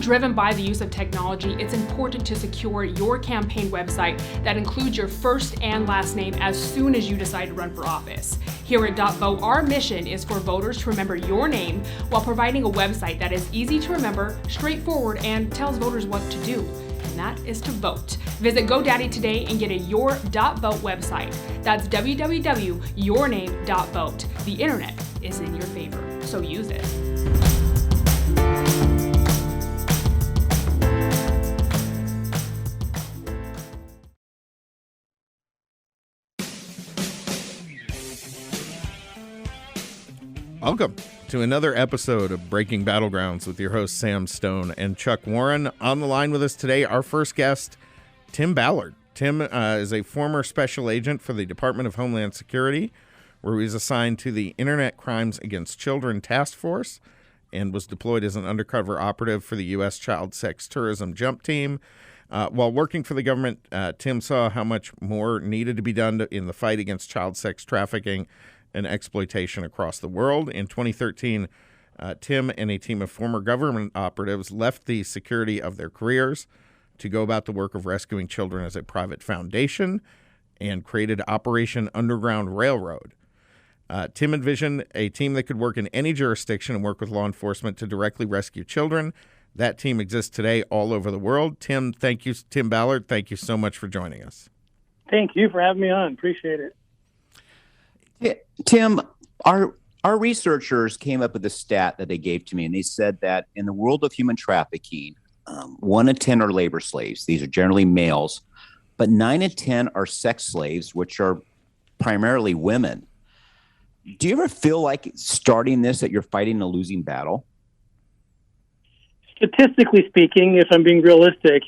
Driven by the use of technology, it's important to secure your campaign website that includes your first and last name as soon as you decide to run for office. Here at .vote, our mission is for voters to remember your name while providing a website that is easy to remember, straightforward, and tells voters what to do. And that is to vote. Visit GoDaddy today and get a your.vote website. That's www.yourname.vote. The internet is in your favor, so use it. Welcome to another episode of Breaking Battlegrounds with your hosts Sam Stone and Chuck Warren. On the line with us today, our first guest, Tim Ballard. Tim is a former special agent for the Department of Homeland Security, where he was assigned to the Internet Crimes Against Children Task Force and was deployed as an undercover operative for the U.S. Child Sex Tourism Jump Team. While working for the government, Tim saw how much more needed to be done in the fight against child sex trafficking and exploitation across the world. In 2013, Tim and a team of former government operatives left the security of their careers to go about the work of rescuing children as a private foundation and created Operation Underground Railroad. Tim envisioned a team that could work in any jurisdiction and work with law enforcement to directly rescue children. That team exists today all over the world. Tim, thank you. Tim Ballard, thank you so much for joining us. Thank you for having me on. Appreciate it. Tim, our researchers came up with a stat that they gave to me, and they said that in the world of human trafficking, 1 in 10 are labor slaves. These are generally males, but 9 in 10 are sex slaves, which are primarily women. Do you ever feel like starting this that you're fighting a losing battle? Statistically speaking, if I'm being realistic,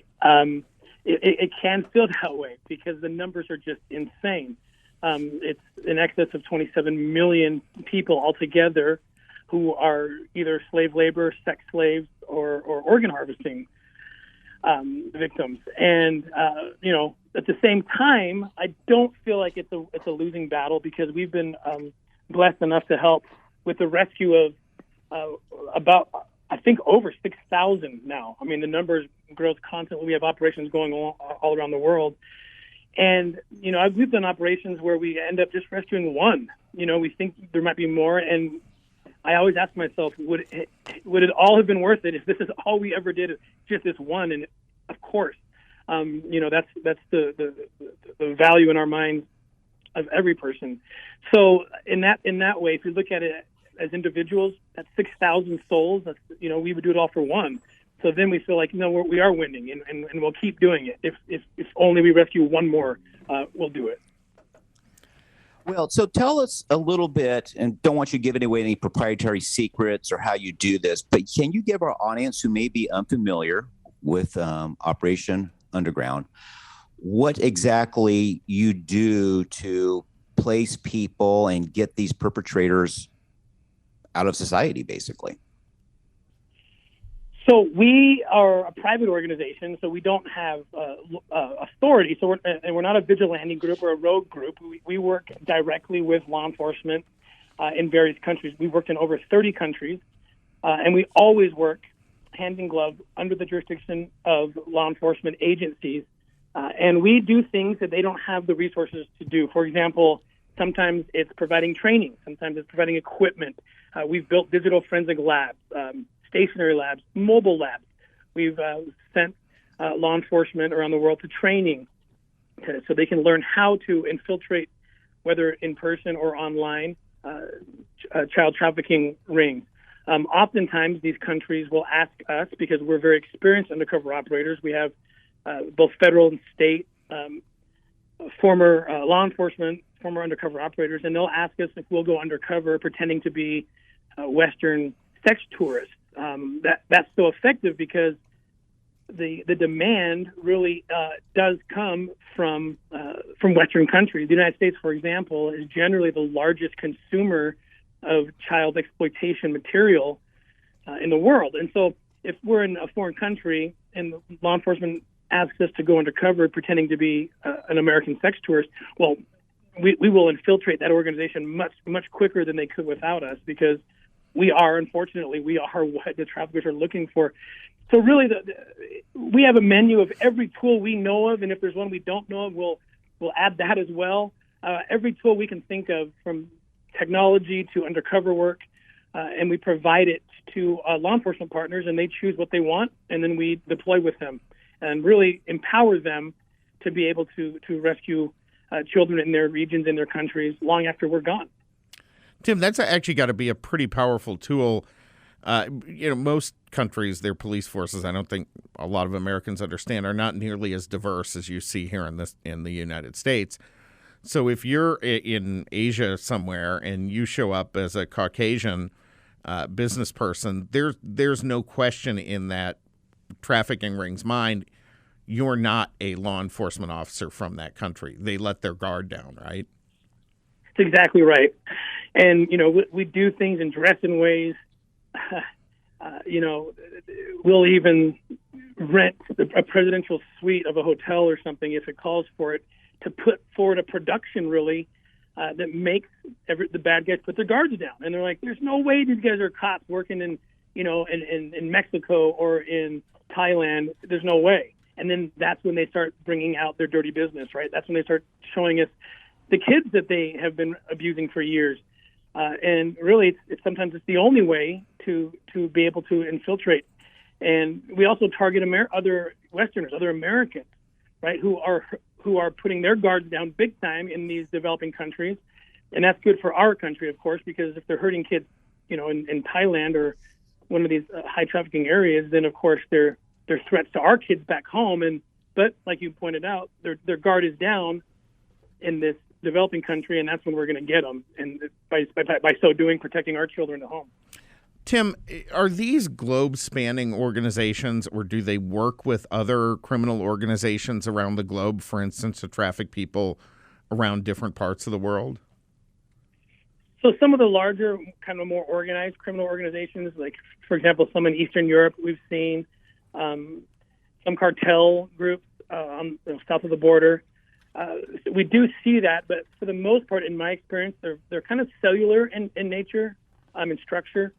it can feel that way because the numbers are just insane. It's in excess of 27 million people altogether who are either slave labor, sex slaves, or organ harvesting victims. And at the same time, I don't feel like it's a losing battle because we've been blessed enough to help with the rescue of about, I think, over 6,000 now. I mean, the numbers grows constantly. We have operations going on all around the world. And, we've done operations where we end up just rescuing one. We think there might be more. And I always ask myself, would it all have been worth it if this is all we ever did, just this one? And of course, that's the value in our minds of every person. So in that way, if you look at it as individuals, that's 6,000 souls. That's, we would do it all for one. So then we feel like, we are winning, and we'll keep doing it. If only we rescue one more, we'll do it. Well, so tell us a little bit, and don't want you to give away any proprietary secrets or how you do this, but can you give our audience who may be unfamiliar with Operation Underground, what exactly you do to place people and get these perpetrators out of society, basically? So we are a private organization, so we don't have authority. So we're not a vigilante group or a rogue group. We work directly with law enforcement in various countries. We've worked in over 30 countries, and we always work hand in glove under the jurisdiction of law enforcement agencies. And we do things that they don't have the resources to do. For example, sometimes it's providing training. Sometimes it's providing equipment. We've built digital forensic labs, stationary labs, mobile labs. We've sent law enforcement around the world to training so they can learn how to infiltrate, whether in person or online, child trafficking rings. Oftentimes, these countries will ask us, because we're very experienced undercover operators. We have both federal and state former law enforcement, former undercover operators, and they'll ask us if we'll go undercover pretending to be Western sex tourists. That's so effective because the demand really does come from Western countries. The United States, for example, is generally the largest consumer of child exploitation material in the world. And so if we're in a foreign country and law enforcement asks us to go undercover pretending to be an American sex tourist, well, we will infiltrate that organization much quicker than they could without us, because we are what the traffickers are looking for. So really, we have a menu of every tool we know of, and if there's one we don't know of, we'll add that as well. Every tool we can think of, from technology to undercover work, and we provide it to law enforcement partners, and they choose what they want, and then we deploy with them and really empower them to be able to rescue children in their regions, in their countries, long after we're gone. Tim, that's actually got to be a pretty powerful tool. Most countries, their police forces, I don't think a lot of Americans understand, are not nearly as diverse as you see here in the United States. So if you're in Asia somewhere and you show up as a Caucasian business person, there's no question in that trafficking ring's mind, you're not a law enforcement officer from that country. They let their guard down, right? That's exactly right. And, we do things and dress in ways, we'll even rent a presidential suite of a hotel or something if it calls for it, to put forward a production really that makes the bad guys put their guards down. And they're like, there's no way these guys are cops working in Mexico or in Thailand. There's no way. And then that's when they start bringing out their dirty business, right? That's when they start showing us the kids that they have been abusing for years. And really, it's sometimes it's the only way to be able to infiltrate. And we also target other Westerners, other Americans, right, who are putting their guards down big time in these developing countries. And that's good for our country, of course, because if they're hurting kids, in Thailand or one of these high trafficking areas, then of course they're threats to our kids back home. But like you pointed out, their guard is down in this developing country, and that's when we're going to get them. And by so doing, protecting our children at home. Tim, are these globe-spanning organizations, or do they work with other criminal organizations around the globe, for instance, to traffic people around different parts of the world? So some of the larger, kind of more organized criminal organizations, like, for example, some in Eastern Europe, we've seen some cartel groups south of the border. We do see that, but for the most part, in my experience, they're kind of cellular in nature, in structure.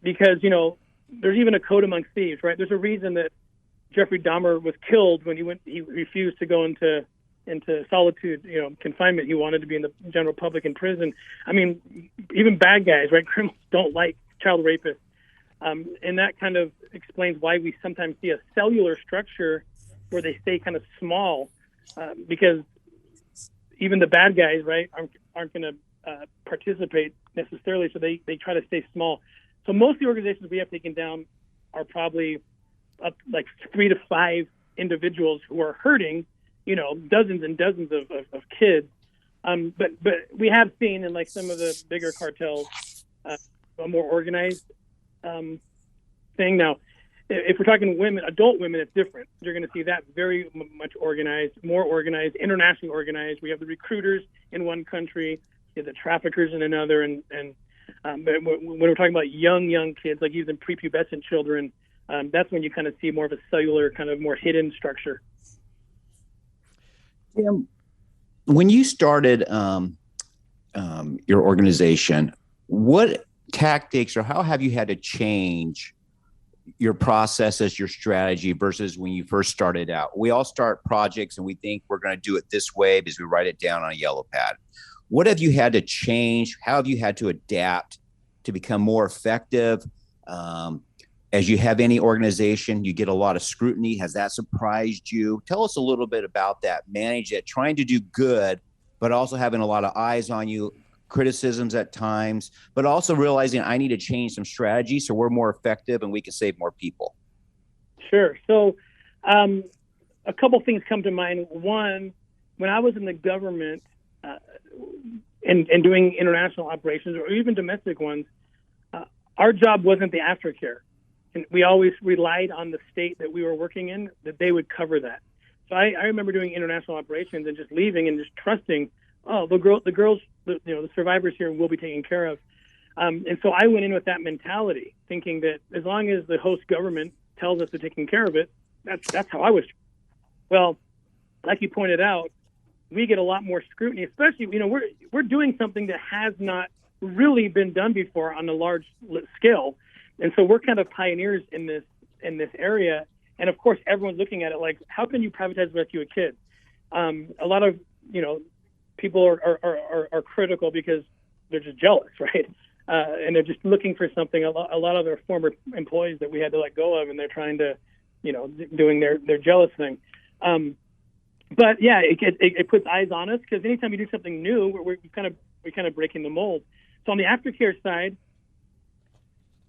Because, there's even a code among thieves, right? There's a reason that Jeffrey Dahmer was killed when he refused to go into solitude, confinement. He wanted to be in the general public in prison. I mean, even bad guys, right? Criminals don't like child rapists. And that kind of explains why we sometimes see a cellular structure where they stay kind of small, because even the bad guys, right, aren't going to participate necessarily, so they try to stay small. So most of the organizations we have taken down are probably up like 3 to 5 individuals who are hurting, dozens and dozens of kids. But we have seen in like some of the bigger cartels a more organized thing. Now, if we're talking women, adult women, it's different. You're going to see that very much organized, more organized, internationally organized. We have the recruiters in one country, the traffickers in another, but when we're talking about young kids, like even prepubescent children, that's when you kind of see more of a cellular, kind of more hidden structure. Tim, when you started your organization, what tactics or how have you had to change your processes, your strategy versus when you first started out? We all start projects and we think we're going to do it this way because we write it down on a yellow pad. What have you had to change? How have you had to adapt to become more effective? As you have any organization, you get a lot of scrutiny. Has that surprised you? Tell us a little bit about that. Manage it, trying to do good, but also having a lot of eyes on you, criticisms at times, but also realizing I need to change some strategy so we're more effective and we can save more people. Sure. So a couple things come to mind. One, when I was in the government, and doing international operations or even domestic ones, our job wasn't the aftercare. And we always relied on the state that we were working in, that they would cover that. So I remember doing international operations and just leaving and just trusting, the survivors here will be taken care of. And so I went in with that mentality, thinking that as long as the host government tells us they're taking care of it, that's how I was. Well, like you pointed out, we get a lot more scrutiny, especially, we're doing something that has not really been done before on a large scale. And so we're kind of pioneers in this in this area. And of course, everyone's looking at it like, how can you privatize rescue a kid? A lot of, people are critical because they're just jealous, right? And they're just looking for something. A lot of their former employees that we had to let go of, and they're trying to, doing their jealous thing. But yeah, it puts eyes on us, because anytime you do something new, we're kind of breaking the mold. So on the aftercare side,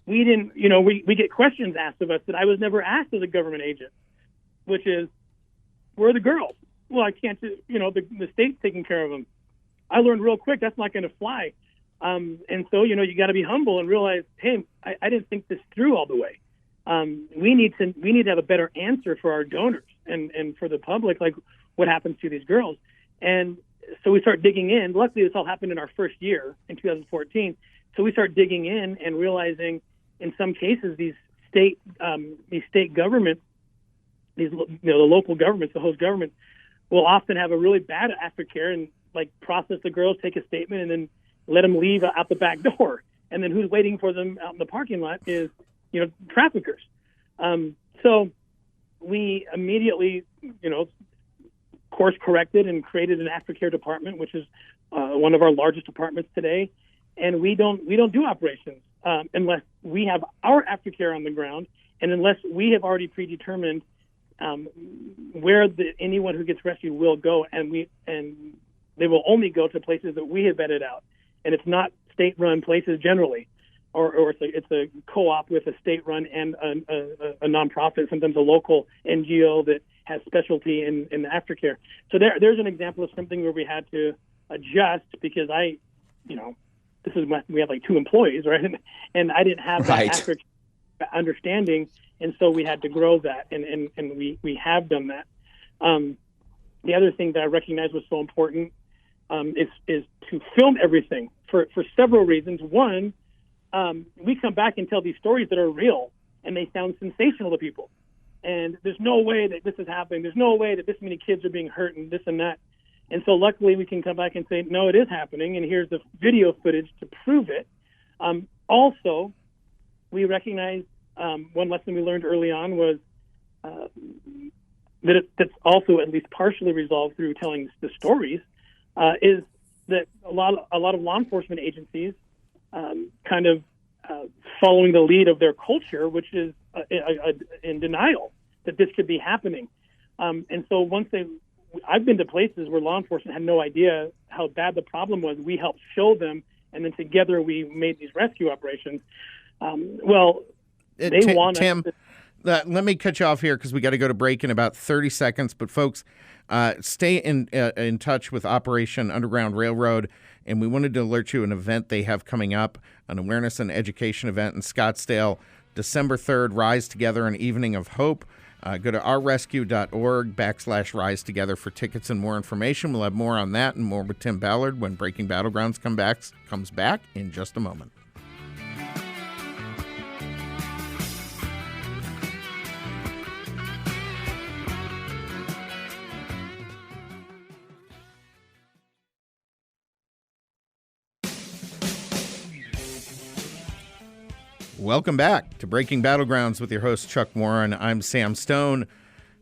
we didn't, we get questions asked of us that I was never asked as a government agent, which is, where are the girls? Well, I can't, the state's taking care of them. I learned real quick that's not going to fly. And so, you got to be humble and realize, hey, I didn't think this through all the way. We need to have a better answer for our donors and for the public, like what happens to these girls. And so we start digging in. Luckily, this all happened in our first year in 2014. So we start digging in and realizing, in some cases, these state governments, the local governments, the host governments, will often have a really bad aftercare and like process the girls, take a statement, and then let them leave out the back door. And then who's waiting for them out in the parking lot is, traffickers. So we immediately, course corrected and created an aftercare department, which is one of our largest departments today. And we don't do operations unless we have our aftercare on the ground, and unless we have already predetermined where anyone who gets rescued will go, and they will only go to places that we have vetted out, and it's not state-run places generally, or it's a co-op with a state-run and a nonprofit, sometimes a local NGO that has specialty in aftercare. So there's an example of something where we had to adjust, because we have like 2 employees, right? And I didn't have that aftercare understanding, and so we had to grow that, and we have done that. The other thing that I recognized was so important is to film everything for several reasons. One, we come back and tell these stories that are real, and they sound sensational to people. And there's no way that this is happening. There's no way that this many kids are being hurt and this and that. And so luckily we can come back and say, no, it is happening, and here's the video footage to prove it. Also, we recognize one lesson we learned early on was that's also at least partially resolved through telling the stories, is that a lot of law enforcement agencies kind of following the lead of their culture, which is in denial that this could be happening. And so I've been to places where law enforcement had no idea how bad the problem was. We helped show them, and then together we made these rescue operations. They want Tim, let me cut you off here because we got to go to break in about 30 seconds. But folks, stay in touch with Operation Underground Railroad, and we wanted to alert you an event they have coming up, an awareness and education event in Scottsdale, December 3rd, Rise Together, an Evening of Hope. Go to ourrescue.org/Rise Together for tickets and more information. We'll have more on that and more with Tim Ballard when Breaking Battlegrounds comes back in just a moment. Welcome back to Breaking Battlegrounds with your host, Chuck Warren. I'm Sam Stone.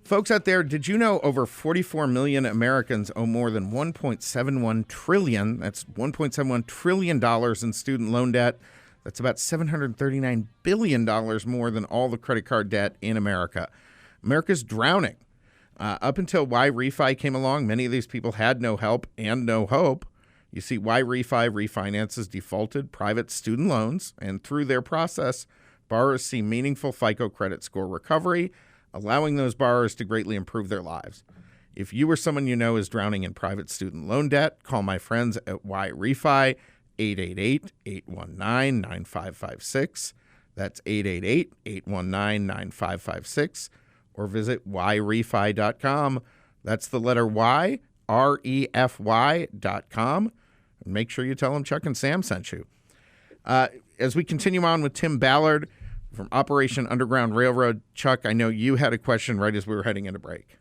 Folks out there, did you know over 44 million Americans owe more than $1.71 trillion? That's $1.71 trillion in student loan debt. That's about $739 billion more than all the credit card debt in America. America's drowning. Up until Y-Refi came along, many of these people had no help and no hope. You see, Y-Refi refinances defaulted private student loans, and through their process, borrowers see meaningful FICO credit score recovery, allowing those borrowers to greatly improve their lives. If you or someone you know is drowning in private student loan debt, call my friends at Y-Refi, 888-819-9556. That's 888-819-9556. Or visit yrefi.com. That's the letter Y, REFY.com. And make sure you tell them Chuck and Sam sent you. As we continue on with Tim Ballard from Operation Underground Railroad, Chuck, I know you had a question right as we were heading into break.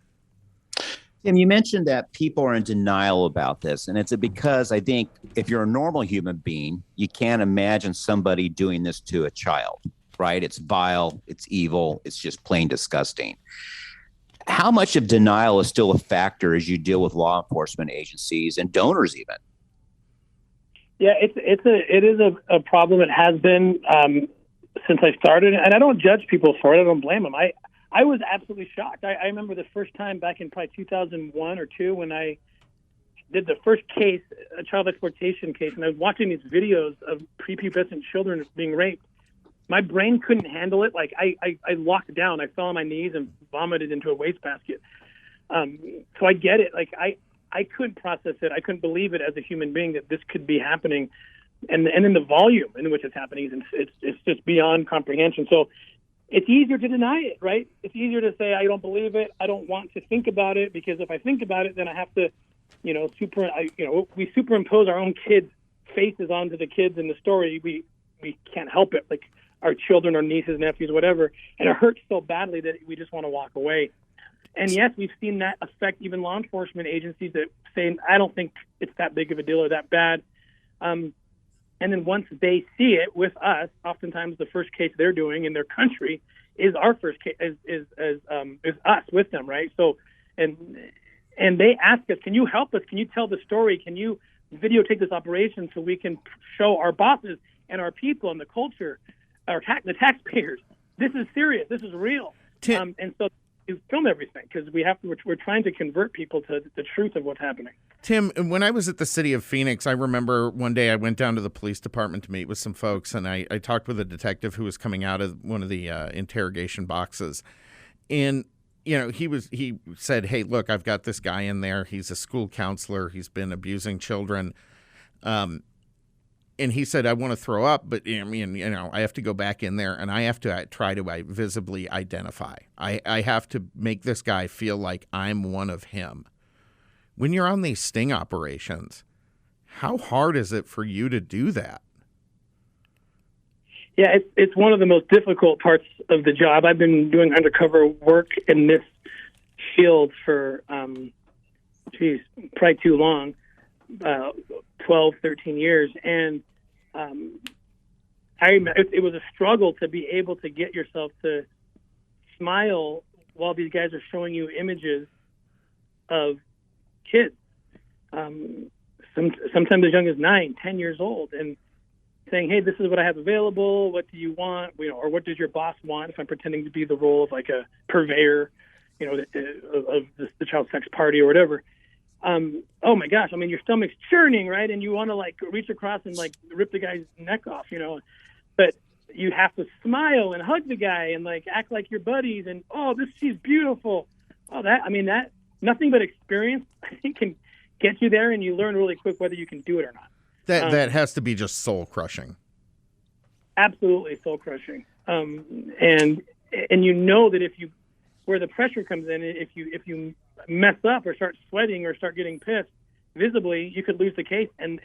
Tim, you mentioned that people are in denial about this, and it's because I think if you're a normal human being, you can't imagine somebody doing this to a child. right? It's vile, it's evil, it's just plain disgusting. How much of denial is still a factor as you deal with law enforcement agencies and donors even? Yeah, it is a problem. It has been since I started, and I don't judge people for it. I don't blame them. I was absolutely shocked. I remember the first time back in probably 2001 or 2 when I did the first case, a child exploitation case, and I was watching these videos of prepubescent children being raped. My brain couldn't handle it. Like I locked down. I fell on my knees and vomited into a wastebasket. So I get it. Like I couldn't process it. I couldn't believe it as a human being that this could be happening, and in the volume in which it's happening, it's just beyond comprehension. So it's easier to deny it, right? It's easier to say I don't believe it. I don't want to think about it, because if I think about it, then I have to, we superimpose our own kids' faces onto the kids in the story. We can't help it. Like our children, our nieces, nephews, whatever, and it hurts so badly that we just want to walk away. And yes, we've seen that affect even law enforcement agencies that say, I don't think it's that big of a deal or that bad. And then once they see it with us, oftentimes the first case they're doing in their country is our first case, is us with them, right? So, and they ask us, can you help us? Can you tell the story? Can you videotape this operation so we can show our bosses and our people and the culture, the taxpayers, this is serious, this is real. And so you film everything, because we're trying to convert people to the truth of what's happening. Tim, when I was at the city of Phoenix, I remember one day I went down to the police department to meet with some folks, and I talked with a detective who was coming out of one of the interrogation boxes. And, he said, hey, look, I've got this guy in there. He's a school counselor. He's been abusing children. And he said, I want to throw up, but I have to go back in there and I have to try to visibly identify. I have to make this guy feel like I'm one of him. When you're on these sting operations, how hard is it for you to do that? Yeah, it's one of the most difficult parts of the job. I've been doing undercover work in this field for, probably too long. 12, 13 years. And it was a struggle to be able to get yourself to smile while these guys are showing you images of kids, sometimes as young as 9, 10 years old, and saying, hey, this is what I have available. What do you want? Or what does your boss want? If I'm pretending to be the role of like a purveyor, of the child sex party or whatever. Oh my gosh, your stomach's churning, right? And you want to reach across and rip the guy's neck off, but you have to smile and hug the guy and act like you're buddies and, she's beautiful. That nothing but experience, I think, can get you there, and you learn really quick whether you can do it or not. That has to be just soul crushing. Absolutely soul crushing. And that where the pressure comes in, if you mess up or start sweating or start getting pissed visibly, you could lose the case and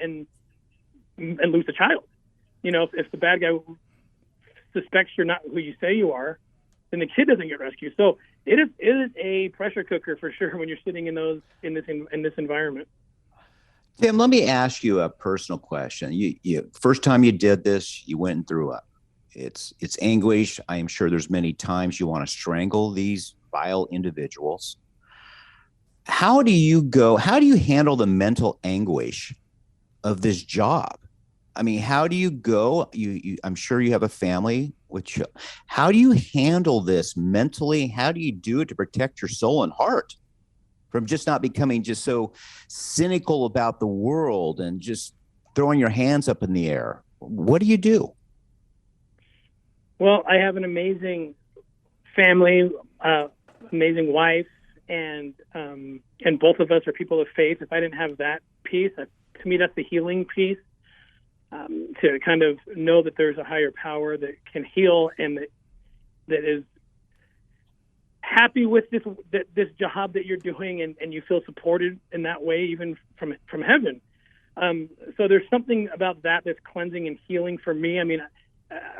lose the child. If the bad guy suspects you're not who you say you are, then the kid doesn't get rescued. So it is a pressure cooker for sure when you're sitting in this environment. Tim, let me ask you a personal question. You first time you did this, you went and threw up. It's anguish. I am sure there's many times you want to strangle these vile individuals. How do you handle the mental anguish of this job? How do you go? I'm sure you have a family. How do you handle this mentally? How do you do it to protect your soul and heart from just not becoming just so cynical about the world and just throwing your hands up in the air? What do you do? Well, I have an amazing family, amazing wife, and both of us are people of faith. If I didn't have that piece, to me, that's the healing piece. To kind of know that there's a higher power that can heal and that is happy with this job that you're doing, and you feel supported in that way, even from heaven. So there's something about that that's cleansing and healing for me.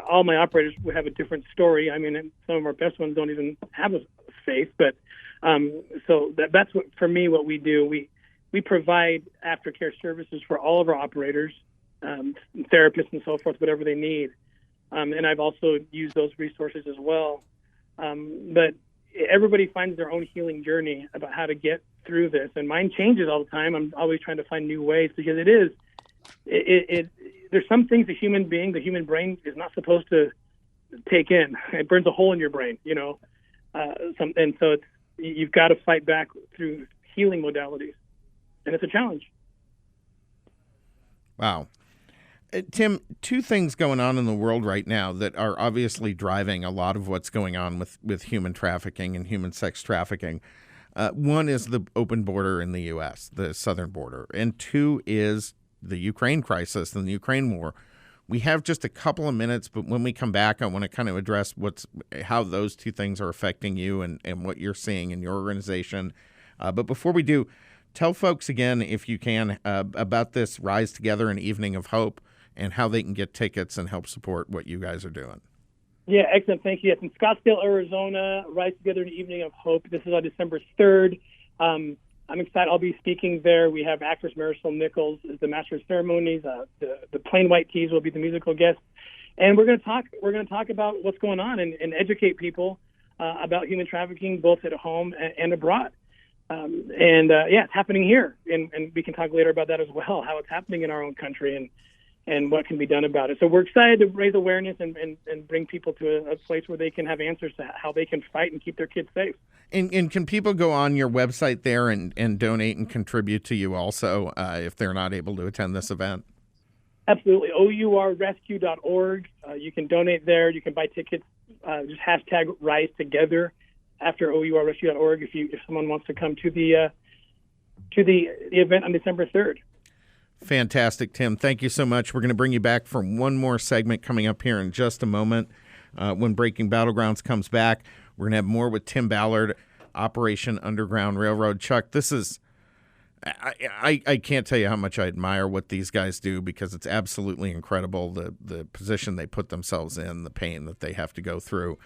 All my operators would have a different story. Some of our best ones don't even have a faith, but so that's for me what we do. We provide aftercare services for all of our operators, therapists and so forth, whatever they need. and I've also used those resources as well. But everybody finds their own healing journey about how to get through this, and mine changes all the time. I'm always trying to find new ways, because there's some things the human brain is not supposed to take in. It burns a hole in your brain, and so you've got to fight back through healing modalities, and it's a challenge. Wow. Tim, two things going on in the world right now that are obviously driving a lot of what's going on with human trafficking and human sex trafficking. One is the open border in the U.S., the southern border, and two is the Ukraine crisis and the Ukraine war. We have just a couple of minutes, but when we come back, I want to kind of address how those two things are affecting you and what you're seeing in your organization. But before we do, tell folks again, if you can, about this Rise Together, an Evening of Hope, and how they can get tickets and help support what you guys are doing. Yeah, excellent. Thank you. Yes, in Scottsdale, Arizona, Rise Together, an Evening of Hope. This is on December 3rd. I'm excited. I'll be speaking there. We have actress Marisol Nichols as the master of ceremonies. The Plain White Tees will be the musical guest, and we're going to talk about what's going on and educate people about human trafficking, both at home and abroad. It's happening here, and we can talk later about that as well, how it's happening in our own country and what can be done about it. So we're excited to raise awareness and bring people to a place where they can have answers to how they can fight and keep their kids safe. And can people go on your website there and donate and contribute to you also if they're not able to attend this event? Absolutely. O.U.R rescue.org. You can donate there. You can buy tickets. Just hashtag Rise Together after O.U.R rescue.org if someone wants to come to the event on December 3rd. Fantastic, Tim. Thank you so much. We're going to bring you back for one more segment coming up here in just a moment. When Breaking Battlegrounds comes back, we're going to have more with Tim Ballard, Operation Underground Railroad. Chuck, this is I can't tell you how much I admire what these guys do, because it's absolutely incredible, the position they put themselves in, the pain that they have to go through.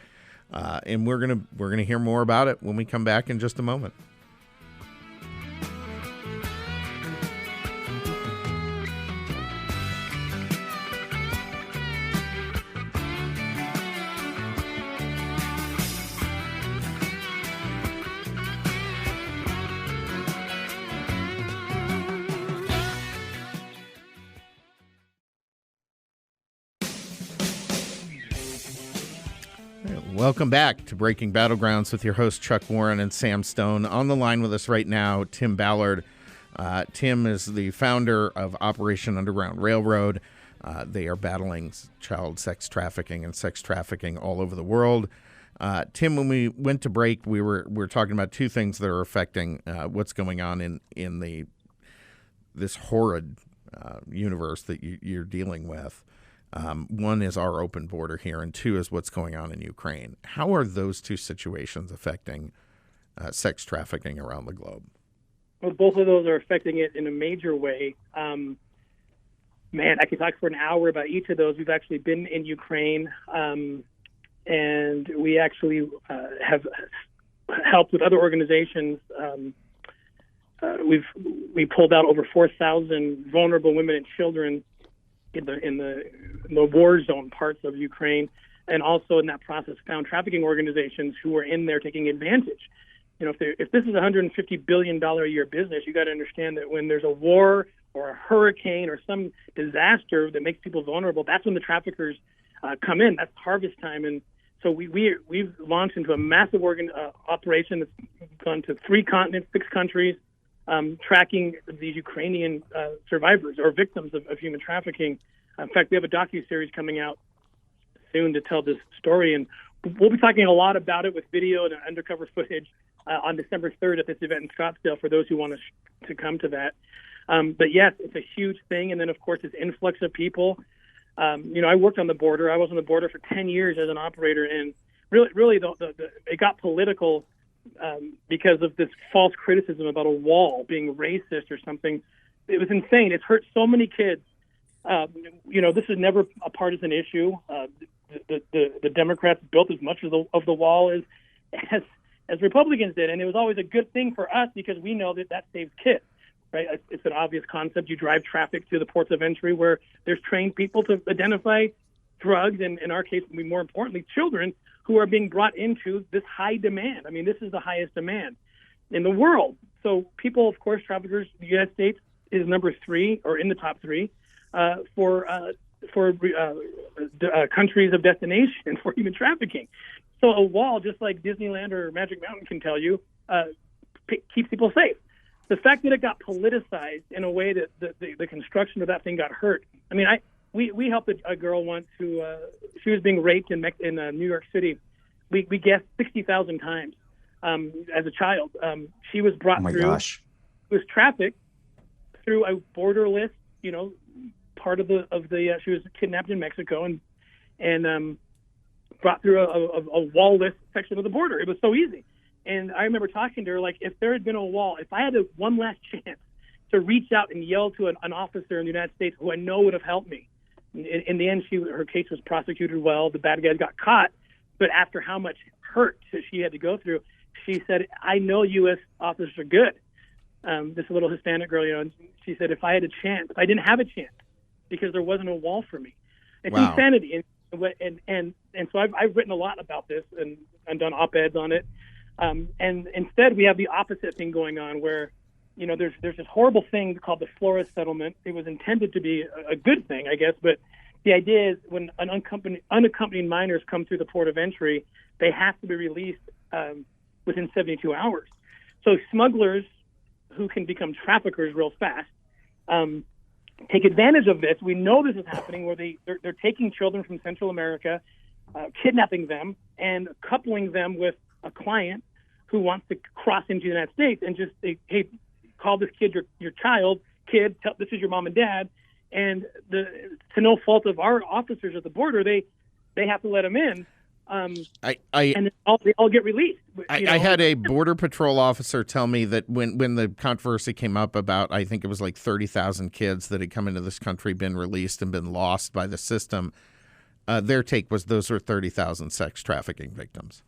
And we're gonna hear more about it when we come back in just a moment. Welcome back to Breaking Battlegrounds with your hosts Chuck Warren and Sam Stone. On the line with us right now, Tim Ballard. Tim is the founder of Operation Underground Railroad. They are battling child sex trafficking and sex trafficking all over the world. Tim, when we went to break, we were talking about two things that are affecting what's going on in this horrid universe that you're dealing with. One is our open border here, and two is what's going on in Ukraine. How are those two situations affecting sex trafficking around the globe? Well, both of those are affecting it in a major way. Man, I could talk for an hour about each of those. We've actually been in Ukraine, and we actually have helped with other organizations. We pulled out over 4,000 vulnerable women and children in the war zone parts of Ukraine, and also in that process found trafficking organizations who were in there taking advantage. If this is a $150 billion a year business, you got to understand that when there's a war or a hurricane or some disaster that makes people vulnerable, that's when the traffickers come in. That's harvest time. And so we've launched into a massive operation that's gone to 3 continents, 6 countries, tracking these Ukrainian survivors or victims of human trafficking. In fact, we have a docuseries coming out soon to tell this story, and we'll be talking a lot about it with video and undercover footage on December 3rd at this event in Scottsdale for those who want to come to that. But yes, it's a huge thing, and then of course this influx of people. I worked on the border. I was on the border for 10 years as an operator, and really it got political because of this false criticism about a wall being racist or something. It was insane. It's hurt so many kids. This is never a partisan issue. The Democrats built as much of the wall as Republicans did, and it was always a good thing for us because we know that saves kids. Right? It's an obvious concept. You drive traffic to the ports of entry where there's trained people to identify drugs, and in our case, more importantly, children who are being brought into this high demand. I mean, this is the highest demand in the world. So people, of course, traffickers, the United States is number 3 or in the top 3 for countries of destination for human trafficking. So a wall, just like Disneyland or Magic Mountain can tell you, keeps people safe. The fact that it got politicized in a way that the construction of that thing got hurt. I mean, we helped a girl once who she was being raped in New York City. We guessed 60,000 times as a child. She was brought through. Oh my gosh! Was trafficked through a borderless, part of the. She was kidnapped in Mexico and brought through a wall-less section of the border. It was so easy. And I remember talking to her, like, if there had been a wall, if I had one last chance to reach out and yell to an officer in the United States who I know would have helped me. In the end, her case was prosecuted well. The bad guys got caught. But after how much hurt she had to go through, she said, I know U.S. officers are good. This little Hispanic girl, and she said, if I had a chance, I didn't have a chance because there wasn't a wall for me. It's wow. Insanity. And so I've written a lot about this and done op-eds on it. And instead, we have the opposite thing going on where, there's this horrible thing called the Flores settlement. It was intended to be a good thing, I guess, but the idea is when unaccompanied minors come through the port of entry, they have to be released within 72 hours. So smugglers who can become traffickers real fast take advantage of this. We know this is happening where they're taking children from Central America, kidnapping them, and coupling them with a client who wants to cross into the United States and just say, hey, call this kid your child, this is your mom and dad. And to no fault of our officers at the border, they have to let them in. And they all get released. I had a Border Patrol officer tell me that when the controversy came up about, I think it was like 30,000 kids that had come into this country, been released and been lost by the system, their take was those are 30,000 sex trafficking victims.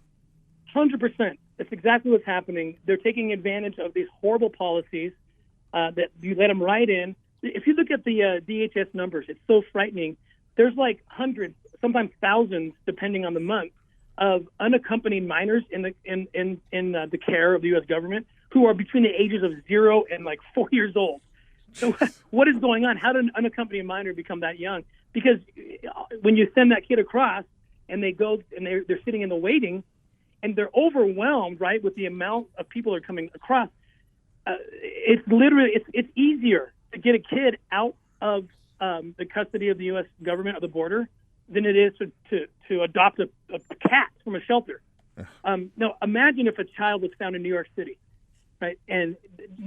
100%. That's exactly what's happening. They're taking advantage of these horrible policies that you let them right in. If you look at the DHS numbers, it's so frightening. There's like hundreds, sometimes thousands, depending on the month, of unaccompanied minors in the care of the U.S. government who are between the ages of 0 and like 4 years old. So what is going on? How did an unaccompanied minor become that young? Because when you send that kid across and they go and they're sitting in the waiting and they're overwhelmed, right, with the amount of people that are coming across, it's literally it's easier to get a kid out of the custody of the U.S. government at the border than it is to adopt a cat from a shelter. Now, imagine if a child was found in New York City, right? And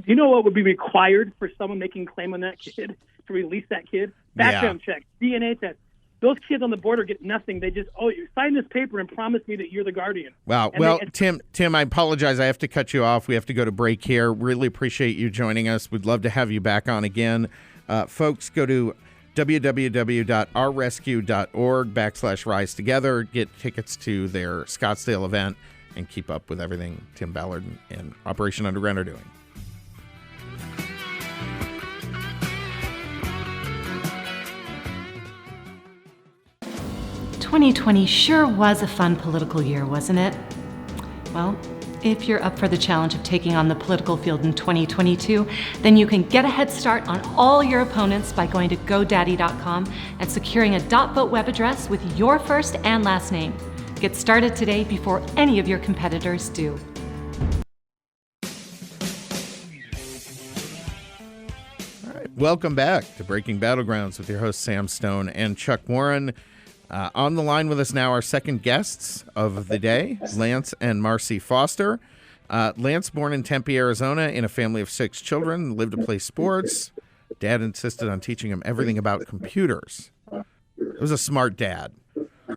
you know what would be required for someone making a claim on that kid to release that kid? Background check, DNA test. Those kids on the border get nothing. They just, you sign this paper and promise me that you're the guardian. Wow. And Tim, I apologize. I have to cut you off. We have to go to break here. Really appreciate you joining us. We'd love to have you back on again. Folks, go to www.ourrescue.org/rise together. Get tickets to their Scottsdale event and keep up with everything Tim Ballard and Operation Underground are doing. "2020 sure was a fun political year, wasn't it? Well, if you're up for the challenge of taking on the political field in 2022, then you can get a head start on all your opponents by going to GoDaddy.com and securing a .vote web address with your first and last name. Get started today before any of your competitors do. All right, welcome back to Breaking Battlegrounds with your hosts Sam Stone and Chuck Warren. On the line with us now, our second guests of the day, Lance and Marcee Foster. Lance, born in Tempe, Arizona, in a family of 6 children, lived to play sports. Dad insisted on teaching him everything about computers. It was a smart dad.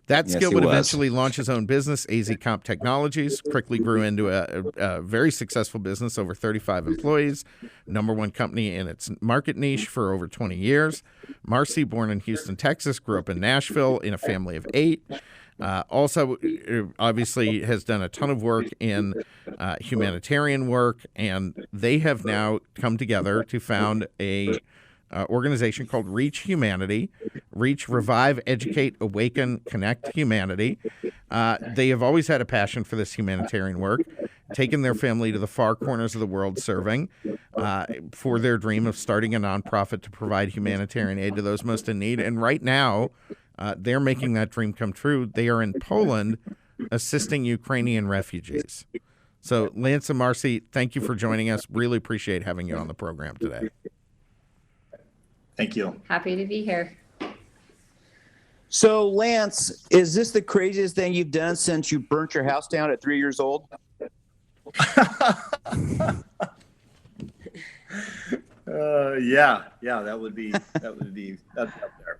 That skill would eventually launch his own business, AZ Comp Technologies. Quickly grew into a very successful business, over 35 employees, #1 company in its market niche for over 20 years. Marcee, born in Houston, Texas, grew up in Nashville in a family of 8. Also, obviously, has done a ton of work in humanitarian work, and they have now come together to found a organization called Reach Humanity. Reach, Revive, Educate, Awaken, Connect Humanity. They have always had a passion for this humanitarian work, taken their family to the far corners of the world serving for their dream of starting a nonprofit to provide humanitarian aid to those most in need. And right now, they're making that dream come true. They are in Poland assisting Ukrainian refugees. So, Lance and Marcee, thank you for joining us. Really appreciate having you on the program today. Thank you. Happy to be here. So, Lance, is this the craziest thing you've done since you burnt your house down at 3 years old? Yeah, that would be that's up there.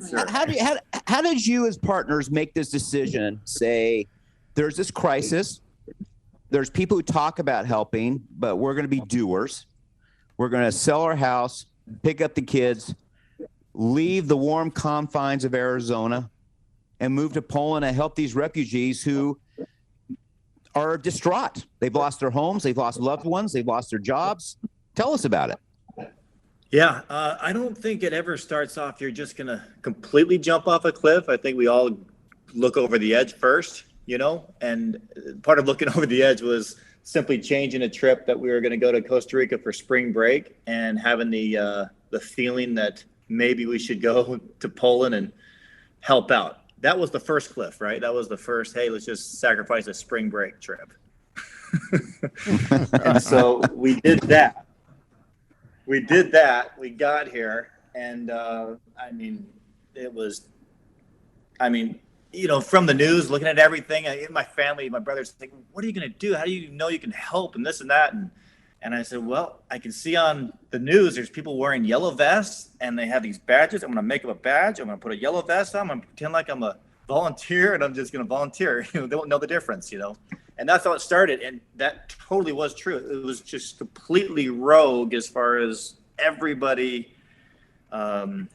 Sure. How did you as partners make this decision? Say, there's this crisis. There's people who talk about helping, but we're going to be doers. We're going to sell our house, pick up the kids, leave the warm confines of Arizona, and move to Poland and help these refugees who are distraught. They've lost their homes, they've lost loved ones, they've lost their jobs. Tell us about it. Yeah, I don't think it ever starts off you're just going to completely jump off a cliff. I think we all look over the edge first, and part of looking over the edge was simply changing a trip that we were going to go to Costa Rica for spring break and having the feeling that maybe we should go to Poland and help out. That was the first cliff, right? That was the first, hey, let's just sacrifice a spring break trip. And so we did that. We got here, and from the news, looking at everything, my family, my brother's thinking, what are you going to do? How do you know you can help and this and that? And I said, well, I can see on the news, there's people wearing yellow vests and they have these badges. I'm going to make up a badge. I'm going to put a yellow vest on. I'm going to pretend like I'm a volunteer and I'm just going to volunteer. They won't know the difference, And that's how it started. And that totally was true. It was just completely rogue as far as everybody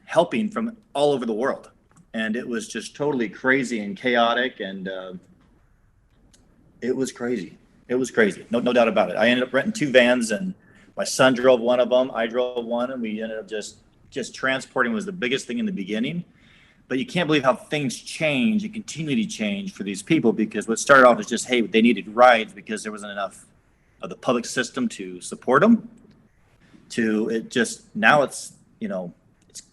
helping from all over the world. And it was just totally crazy and chaotic. And it was crazy. It was crazy. No doubt about it. I ended up renting 2 vans, and my son drove one of them. I drove one, and we ended up just transporting was the biggest thing in the beginning. But you can't believe how things change and continue to change for these people, because what started off as just, hey, they needed rides because there wasn't enough of the public system to support them, to it just now it's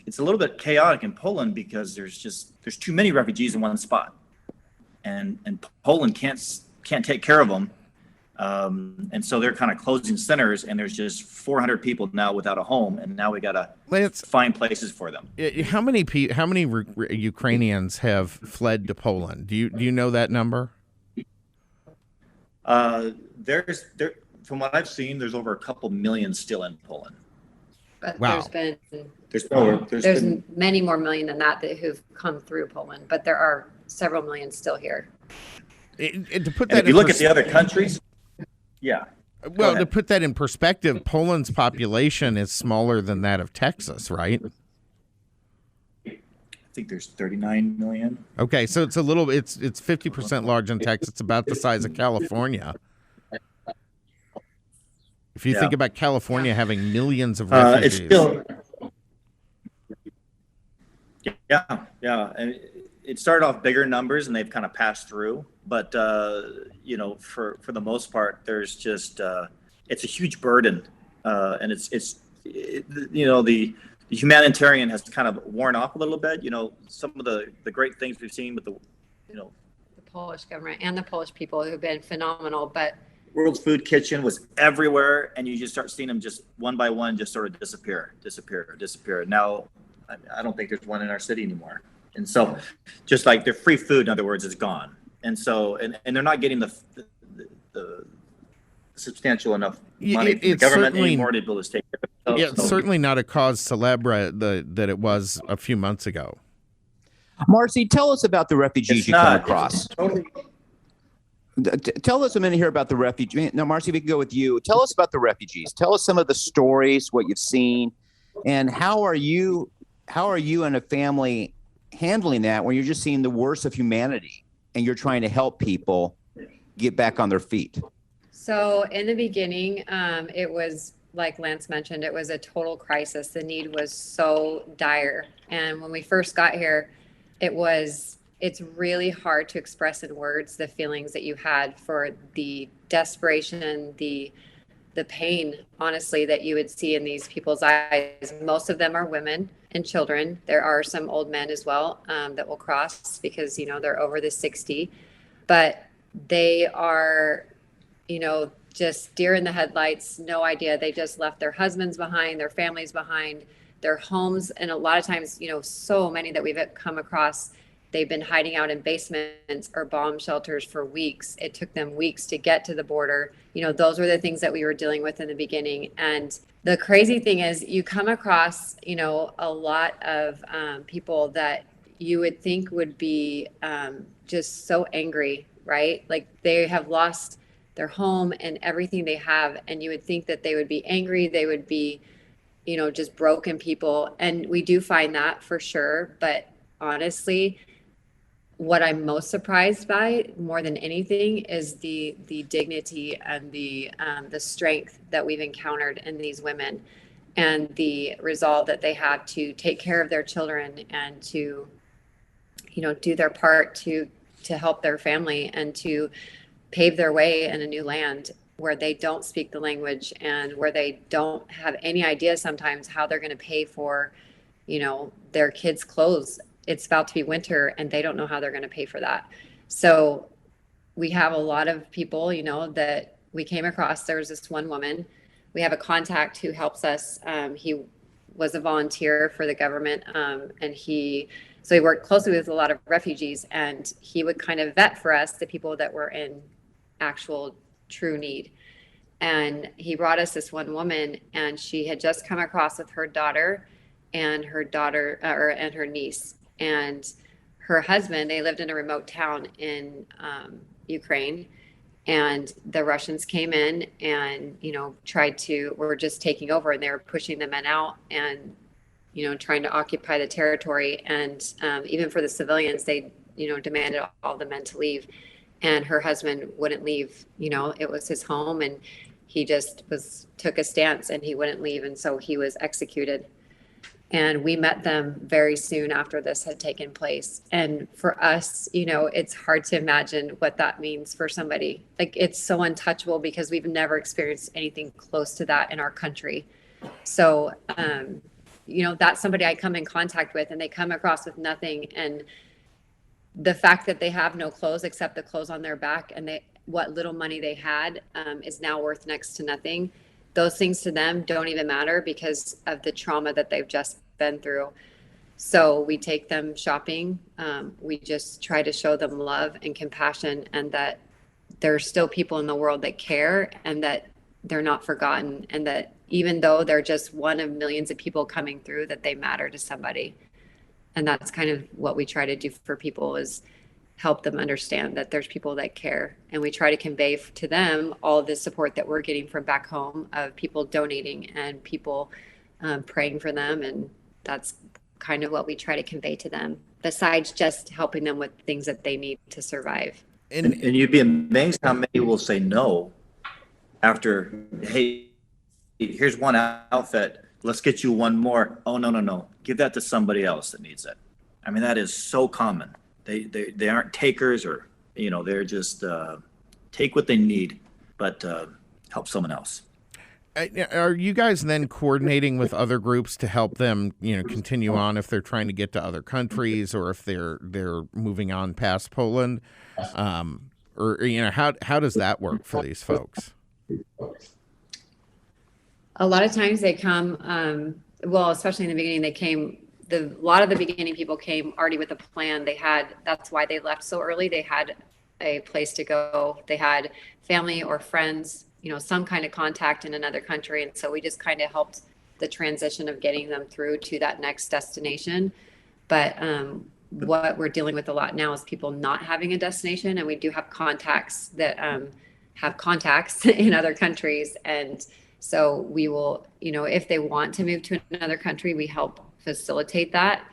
it's a little bit chaotic in Poland because there's too many refugees in one spot, and Poland can't take care of them. And so they're kind of closing centers, and there's just 400 people now without a home, and now we got to find places for them. How many Ukrainians have fled to Poland? Do you know that number? There's from what I've seen, there's over a couple million still in Poland. But wow. there's many more million than that who've come through Poland, but there are several million still here. To put and that if you look at the other countries, yeah. Well, to put that in perspective, Poland's population is smaller than that of Texas, right? I think there's 39 million. Okay, so it's 50% larger than Texas. It's about the size of California. If you think about California having millions of refugees. It's still, yeah. And it started off bigger numbers, and they've kind of passed through. But, for the most part, there's just it's a huge burden. And the humanitarian has kind of worn off a little bit. Some of the great things we've seen with the Polish government and the Polish people who've been phenomenal. But World Food Kitchen was everywhere, and you just start seeing them just one by one just sort of disappear. Now, I don't think there's one in our city anymore. And so just like their free food, in other words, is gone. And so, and they're not getting the substantial enough money from the government anymore to be able to take care of themselves. Yeah, it's certainly not a cause célèbre that it was a few months ago. Marcee, tell us about the refugees come across. Tell us a minute here about the refugees. Now, Marcee, we can go with you. Tell us about the refugees. Tell us some of the stories, what you've seen, and how are you and a family handling that when you're just seeing the worst of humanity and you're trying to help people get back on their feet? So in the beginning, it was like Lance mentioned, it was a total crisis. The need was so dire. And when we first got here, it's really hard to express in words the feelings that you had for the desperation, the pain, honestly, that you would see in these people's eyes. Most of them are women and children. There are some old men as well that will cross because, they're over the 60. But they are, just deer in the headlights, no idea. They just left their husbands behind, their families behind, their homes. And a lot of times, so many that we've come across, they've been hiding out in basements or bomb shelters for weeks. It took them weeks to get to the border. Those were the things that we were dealing with in the beginning. And the crazy thing is you come across, a lot of people that you would think would be just so angry, right? Like they have lost their home and everything they have. And you would think that they would be angry. They would be, just broken people. And we do find that for sure. But honestly, what I'm most surprised by more than anything is the dignity and the strength that we've encountered in these women and the resolve that they have to take care of their children and to, do their part to help their family and to pave their way in a new land where they don't speak the language and where they don't have any idea sometimes how they're going to pay for, their kids' clothes. It's about to be winter and they don't know how they're going to pay for that. So we have a lot of people, that we came across. There was this one woman. We have a contact who helps us. He was a volunteer for the government. And so he worked closely with a lot of refugees and he would kind of vet for us the people that were in actual true need. And he brought us this one woman and she had just come across with her daughter and her niece. And her husband, they lived in a remote town in Ukraine, and the Russians came in and, were just taking over and they were pushing the men out and, trying to occupy the territory. And even for the civilians, they, demanded all the men to leave. And her husband wouldn't leave, it was his home and he just took a stance and he wouldn't leave. And so he was executed. And we met them very soon after this had taken place. And for us, it's hard to imagine what that means for somebody. Like it's so untouchable because we've never experienced anything close to that in our country. So, that's somebody I come in contact with and they come across with nothing. And the fact that they have no clothes except the clothes on their back and what little money they had is now worth next to nothing. Those things to them don't even matter because of the trauma that they've just been through. So we take them shopping. We just try to show them love and compassion and that there's still people in the world that care and that they're not forgotten and that even though they're just one of millions of people coming through, that they matter to somebody. And that's kind of what we try to do for people is help them understand that there's people that care. And we try to convey to them all the support that we're getting from back home of people donating and people praying for them. And that's kind of what we try to convey to them, besides just helping them with things that they need to survive. And you'd be amazed how many will say no after, hey, here's one outfit. Let's get you one more. Oh, no. Give that to somebody else that needs it. I mean, that is so common. They aren't takers or, they're just take what they need, but help someone else. Are you guys then coordinating with other groups to help them, continue on if they're trying to get to other countries or if they're moving on past Poland? Or how does that work for these folks? A lot of times they come, especially in the beginning, a lot of the beginning people came already with a plan. That's why they left so early. They had a place to go. They had family or friends, some kind of contact in another country. And so we just kind of helped the transition of getting them through to that next destination. But what we're dealing with a lot now is people not having a destination. And we do have contacts that have contacts in other countries. And so we will, if they want to move to another country, we help facilitate that.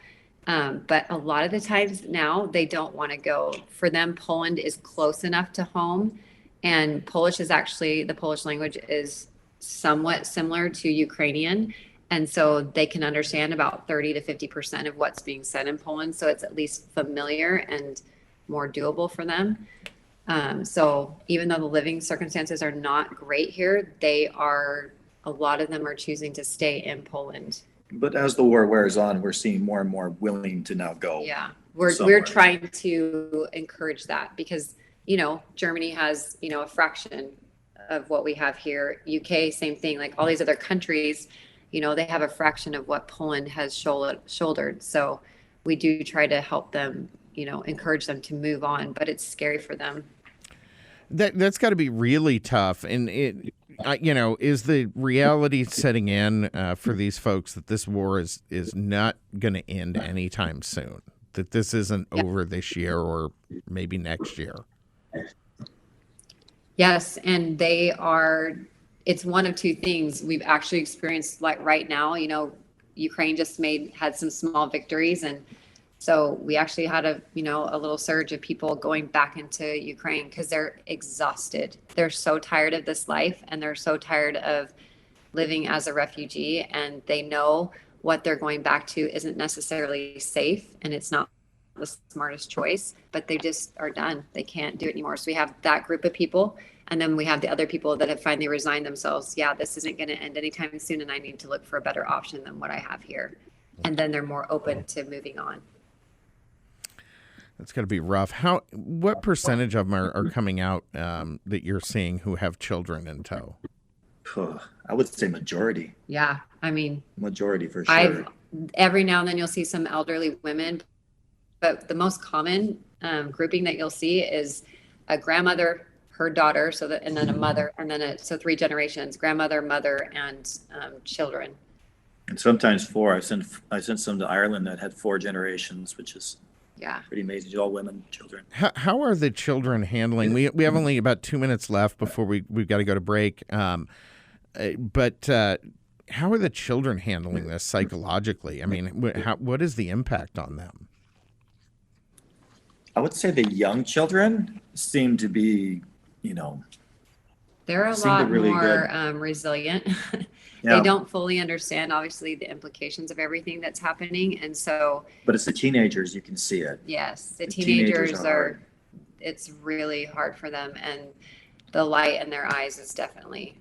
But a lot of the times now they don't want to go. For them, Poland is close enough to home. And Polish is actually, the Polish language is somewhat similar to Ukrainian. And so they can understand about 30 to 50% of what's being said in Poland. So it's at least familiar and more doable for them. So even though the living circumstances are not great here, a lot of them are choosing to stay in Poland. But as the war wears on, we're seeing more and more willing to now go. Yeah, we're trying to encourage that because, Germany has, a fraction of what we have here. UK, same thing, like all these other countries, they have a fraction of what Poland has shouldered. So we do try to help them, encourage them to move on, but it's scary for them. That's got to be really tough. And is the reality setting in for these folks that this war is not going to end anytime soon? That this isn't over this year or maybe next year? Yes, and it's one of two things we've actually experienced. Like right now, Ukraine just had some small victories, and so we actually had a little surge of people going back into Ukraine because they're exhausted. They're so tired of this life, and they're so tired of living as a refugee, and they know what they're going back to isn't necessarily safe, and it's not the smartest choice, but they just are done. They can't do it anymore. So we have that group of people, and then we have the other people that have finally resigned themselves. Yeah, this isn't going to end anytime soon, and I need to look for a better option than what I have here. And then they're more open to moving on. That's got to be rough. What percentage of them are coming out that you're seeing who have children in tow? I would say majority. Yeah, majority for sure. Every now and then you'll see some elderly women, but the most common grouping that you'll see is a grandmother, her daughter, and then a mother, and then so 3 generations: grandmother, mother, and children. And sometimes 4. I sent some to Ireland that had 4 generations, which is pretty amazing. All women, children. How are the children handling? We have only about 2 minutes left before we've got to go to break. But how are the children handling this psychologically? What is the impact on them? I would say the young children seem to be, they're a lot more resilient. They don't fully understand, obviously, the implications of everything that's happening. And so. But it's the teenagers, you can see it. Yes, the teenagers it's really hard for them. And the light in their eyes is definitely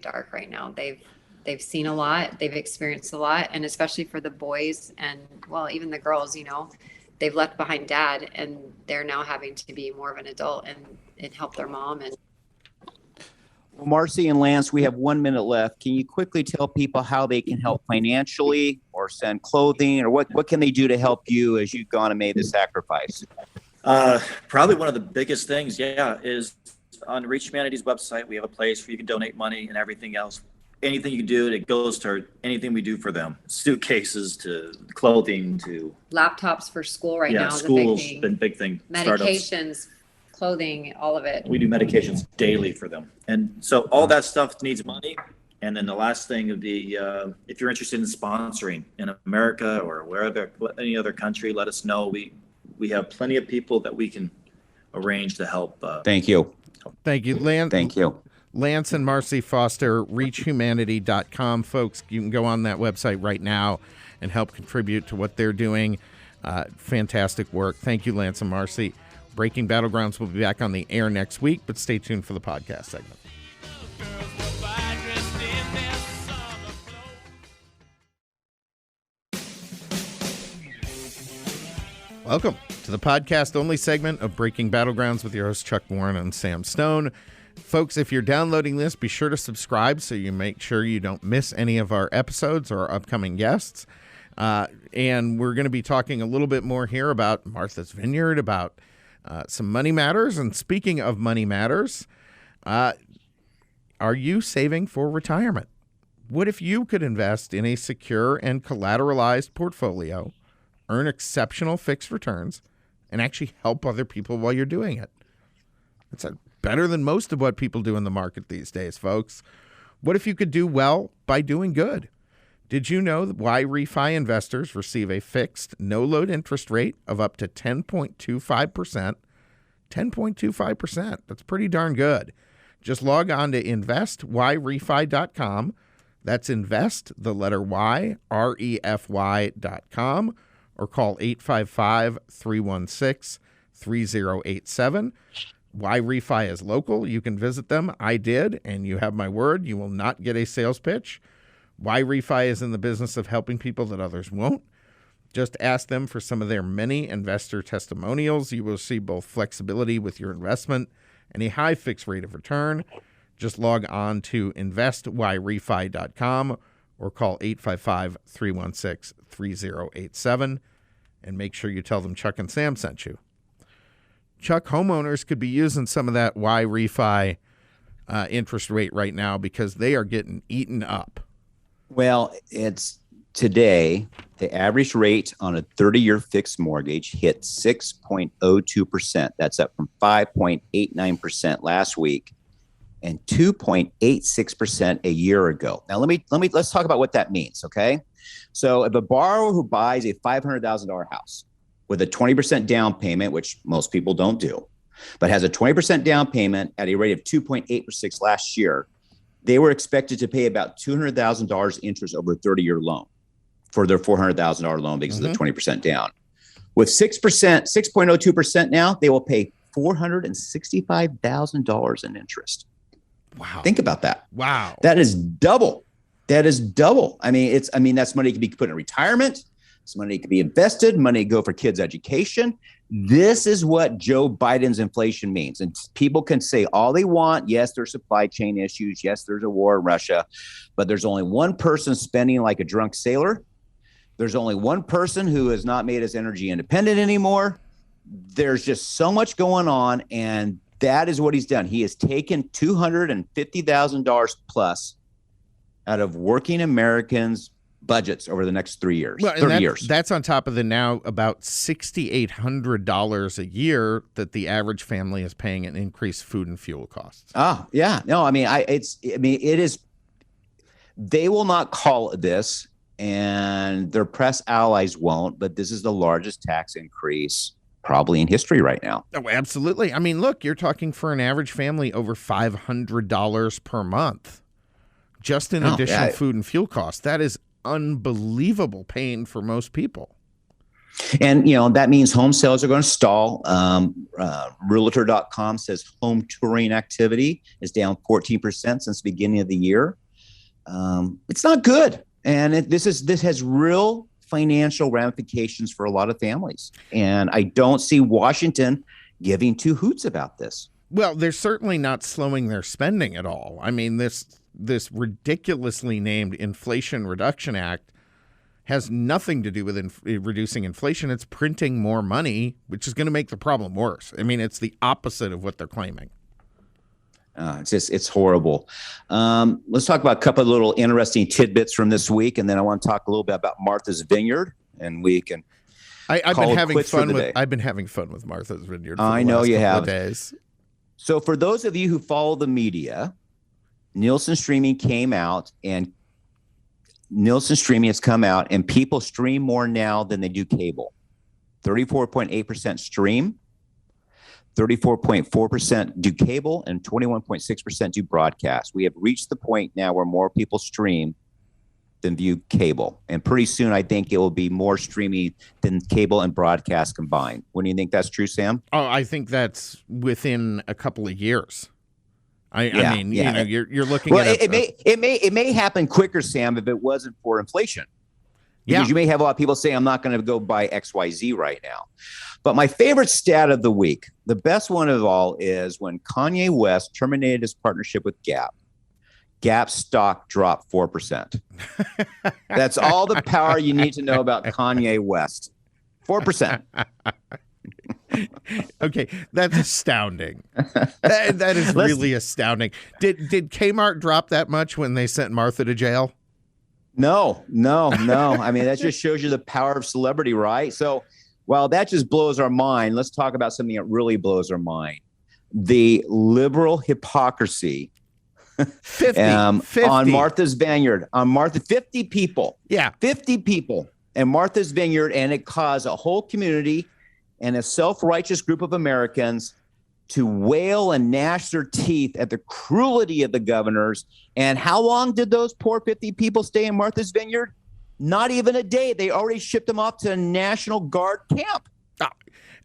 dark right now. They've seen a lot, they've experienced a lot. And especially for the boys and, even the girls, they've left behind dad, and they're now having to be more of an adult and help their mom. And well, Marcee and Lance, we have 1 minute left. Can you quickly tell people how they can help financially or send clothing, or what can they do to help you as you've gone and made the sacrifice? Probably one of the biggest things, is on Reach Humanity's website. We have a place where you can donate money and everything else. Anything you do, it goes to anything we do for them. Suitcases to clothing to laptops for school right now. School's been a big thing. Medications, startups. Clothing, all of it. We do medications daily for them. And so all that stuff needs money. And then the last thing would be, if you're interested in sponsoring in America or any other country, let us know. We have plenty of people that we can arrange to help. Thank you. Thank you, Lance. Thank you. Lance and Marcee Foster, reachhumanity.com. Folks, you can go on that website right now and help contribute to what they're doing. Fantastic work. Thank you, Lance and Marcee. Breaking Battlegrounds will be back on the air next week, but stay tuned for the podcast segment. Welcome to the podcast-only segment of Breaking Battlegrounds with your hosts Chuck Warren and Sam Stone. Folks, if you're downloading this, be sure to subscribe so you make sure you don't miss any of our episodes or our upcoming guests. And we're going to be talking a little bit more here about Martha's Vineyard, about some money matters. And speaking of money matters, are you saving for retirement? What if you could invest in a secure and collateralized portfolio, earn exceptional fixed returns, and actually help other people while you're doing it? It's better than most of what people do in the market these days, folks. What if you could do well by doing good? Did you know why refi investors receive a fixed, no-load interest rate of up to 10.25%? 10.25%. That's pretty darn good. Just log on to investyrefy.com. That's invest, the letter Y, refy.com, or call 855-316-3087. Y-Refi is local. You can visit them. I did, and you have my word. You will not get a sales pitch. Y-Refi is in the business of helping people that others won't. Just ask them for some of their many investor testimonials. You will see both flexibility with your investment and a high fixed rate of return. Just log on to investyrefy.com or call 855-316-3087 and make sure you tell them Chuck and Sam sent you. Chuck, homeowners could be using some of that Y-Refi interest rate right now because they are getting eaten up. Well, it's today, the average rate on a 30-year fixed mortgage hit 6.02%. That's up from 5.89% last week and 2.86% a year ago. Now, let's talk about what that means, okay? So if a borrower who buys a $500,000 house with a 20% down payment, which most people don't do, but has a 20% down payment at a rate of 2.8% last year, they were expected to pay about $200,000 interest over a 30-year loan for their $400,000 loan because of the 20% down. With 6.02% now, they will pay $465,000 in interest. Wow. Think about that. Wow. That is double. That is double. I mean, that's money can be put in retirement. It's money can be invested, money go for kids' education. This is what Joe Biden's inflation means. And people can say all they want. Yes, there's supply chain issues. Yes, there's a war in Russia. But there's only one person spending like a drunk sailor. There's only one person who has not made us energy independent anymore. There's just so much going on. And that is what he's done. He has taken $250,000 plus out of working Americans' budgets over the next 3 years, well, 30 years. That's on top of the now about $6,800 a year that the average family is paying in increased food and fuel costs. Oh, yeah. No, it is. They will not call it this, and their press allies won't, but this is the largest tax increase probably in history right now. Oh, absolutely. I mean, look, you're talking for an average family over $500 per month just in additional food and fuel costs. That is unbelievable pain for most people. And, that means home sales are going to stall. Realtor.com says home touring activity is down 14% since the beginning of the year. It's not good. And this has real financial ramifications for a lot of families. And I don't see Washington giving two hoots about this. Well, they're certainly not slowing their spending at all. I mean, this ridiculously named Inflation Reduction Act has nothing to do with reducing inflation. It's printing more money, which is going to make the problem worse. I mean, it's the opposite of what they're claiming. It's horrible. Let's talk about a couple of little interesting tidbits from this week, and then I want to talk a little bit about Martha's Vineyard, and we can. I've been having fun with Martha's Vineyard. For I the know last you couple have. of days. So for those of you who follow the media, Nielsen Streaming has come out, and people stream more now than they do cable. 34.8% stream. 34.4% do cable, and 21.6% do broadcast. We have reached the point now where more people stream than view cable. And pretty soon, I think it will be more streaming than cable and broadcast combined. Wouldn't you think that's true, Sam? Oh, I think that's within a couple of years. I mean, you're looking at it may happen quicker, Sam, if it wasn't for inflation. Because you may have a lot of people say, I'm not going to go buy XYZ right now. But my favorite stat of the week, the best one of all, is when Kanye West terminated his partnership with Gap. Gap's stock dropped 4%. That's all the power you need to know about Kanye West. 4%. Okay, that's astounding. That is really astounding. Did Kmart drop that much when they sent Martha to jail? No. I mean, that just shows you the power of celebrity, right? So while that just blows our mind, let's talk about something that really blows our mind. The liberal hypocrisy 50 on Martha's Vineyard. 50 people. Yeah. 50 people in Martha's Vineyard, and it caused a whole community and a self-righteous group of Americans to wail and gnash their teeth at the cruelty of the governors. And how long did those poor 50 people stay in Martha's Vineyard? Not even a day. They already shipped them off to a National Guard camp.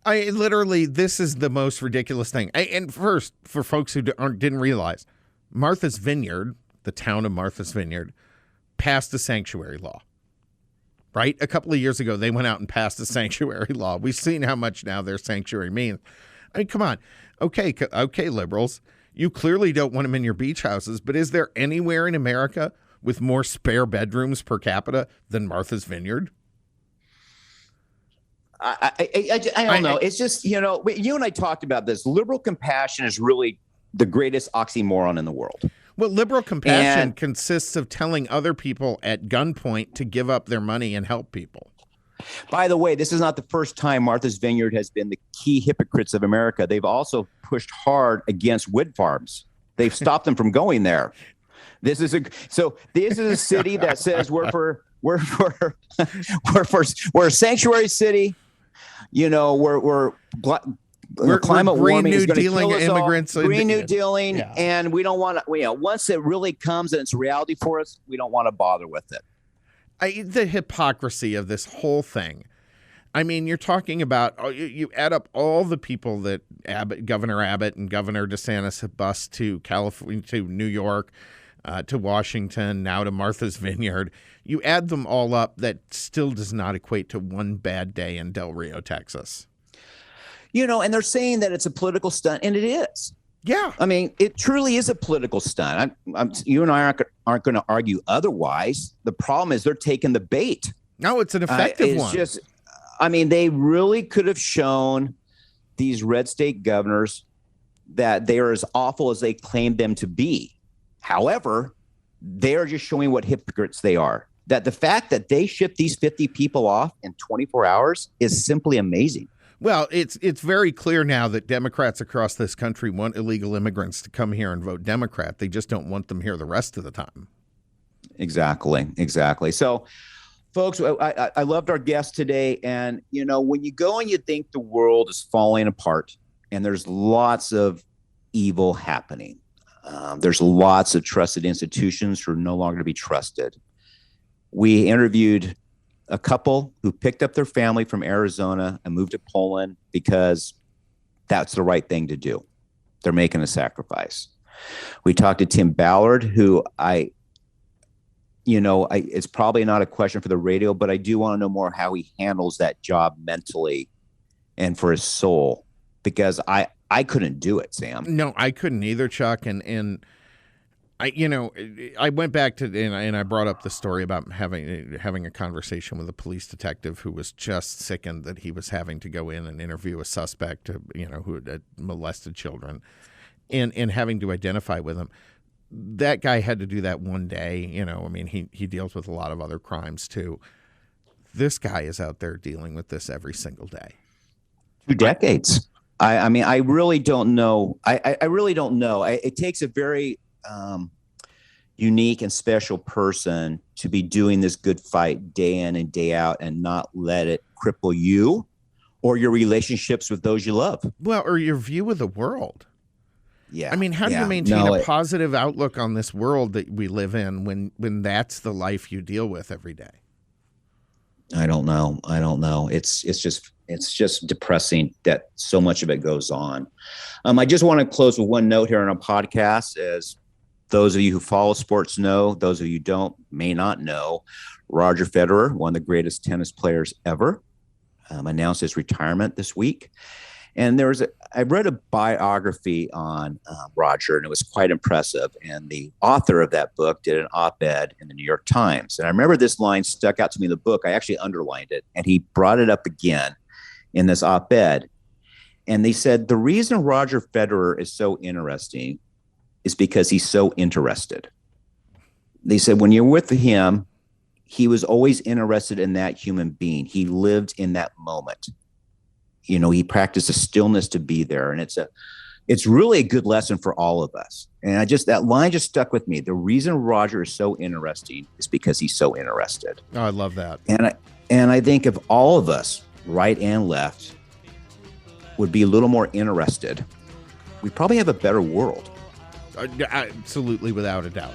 This is the most ridiculous thing. And first, for folks who didn't realize, Martha's Vineyard, the town of Martha's Vineyard, passed a sanctuary law. Right? A couple of years ago, they went out and passed a sanctuary law. We've seen how much now their sanctuary means. I mean, come on. Okay, liberals. You clearly don't want them in your beach houses, but is there anywhere in America with more spare bedrooms per capita than Martha's Vineyard? I don't know. It's just, you and I talked about this. Liberal compassion is really the greatest oxymoron in the world. Well, liberal compassion consists of telling other people at gunpoint to give up their money and help people. By the way, this is not the first time Martha's Vineyard has been the key hypocrites of America. They've also pushed hard against wood farms. They've stopped them from going there. This is a city that says we're a sanctuary city. We're climate warming is going to kill us immigrants. All. Green New Dealing, and we don't want to. Once it really comes and it's reality for us, we don't want to bother with it. The hypocrisy of this whole thing. I mean, you're talking about, you add up all the people that Governor Abbott and Governor DeSantis have bused to California, to New York, to Washington, now to Martha's Vineyard. You add them all up, that still does not equate to one bad day in Del Rio, Texas. And they're saying that it's a political stunt, and it is. Yeah. I mean, it truly is a political stunt. You and I aren't going to argue otherwise. The problem is they're taking the bait. No, it's an effective one. They really could have shown these red state governors that they are as awful as they claim them to be. However, they are just showing what hypocrites they are. That the fact that they shipped these 50 people off in 24 hours is simply amazing. Well, it's very clear now that Democrats across this country want illegal immigrants to come here and vote Democrat. They just don't want them here the rest of the time. Exactly. So, folks, I loved our guest today. And, when you go and you think the world is falling apart and there's lots of evil happening, there's lots of trusted institutions who are no longer to be trusted. We interviewed a couple who picked up their family from Arizona and moved to Poland because that's the right thing to do. They're making a sacrifice. We talked to Tim Ballard, who it's probably not a question for the radio, but I do want to know more how he handles that job mentally and for his soul, because I couldn't do it, Sam. No, I couldn't either, Chuck. And I went back to and I brought up the story about having a conversation with a police detective who was just sickened that he was having to go in and interview a suspect, who had molested children, and having to identify with him. That guy had to do that one day. He deals with a lot of other crimes too. This guy is out there dealing with this every single day. 2 decades. I really don't know. I really don't know. It takes a very unique and special person to be doing this good fight day in and day out and not let it cripple you or your relationships with those you love. Well, or your view of the world. Yeah. I mean, how do you maintain a positive outlook on this world that we live in when that's the life you deal with every day? I don't know. It's just depressing that so much of it goes on. I just want to close with one note here on our podcast. As those of you who follow sports know, those of you who don't may not know, Roger Federer, one of the greatest tennis players ever, announced his retirement this week. And I read a biography on Roger, and it was quite impressive. And the author of that book did an op-ed in the New York Times. And I remember this line stuck out to me in the book. I actually underlined it, and he brought it up again in this op-ed. And they said, the reason Roger Federer is so interesting is because he's so interested. They said, when you're with him, he was always interested in that human being. He lived in that moment. He practiced a stillness to be there. And it's really a good lesson for all of us. And that line just stuck with me. The reason Roger is so interesting is because he's so interested. Oh, I love that. And I think if all of us, right and left, would be a little more interested we probably have a better world. Absolutely, without a doubt.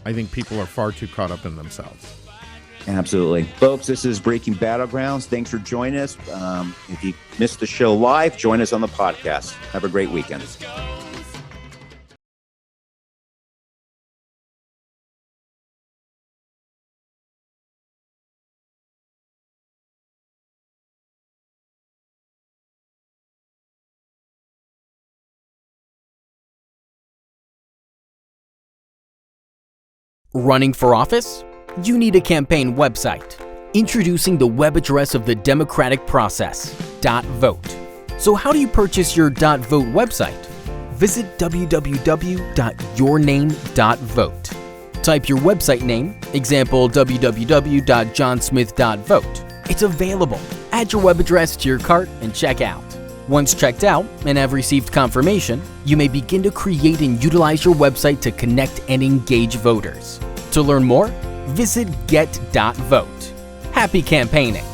I think people are far too caught up in themselves. Absolutely. Folks, this is Breaking Battlegrounds. Thanks for joining us. If you missed the show live, join us on the podcast. Have a great weekend. Running for office? You need a campaign website. Introducing the web address of the democratic process, .vote. So how do you purchase your .vote website? Visit www.yourname.vote. Type your website name, example www.johnsmith.vote. It's available. Add your web address to your cart and check out. Once checked out and have received confirmation, you may begin to create and utilize your website to connect and engage voters. To learn more, visit get.vote. Happy campaigning!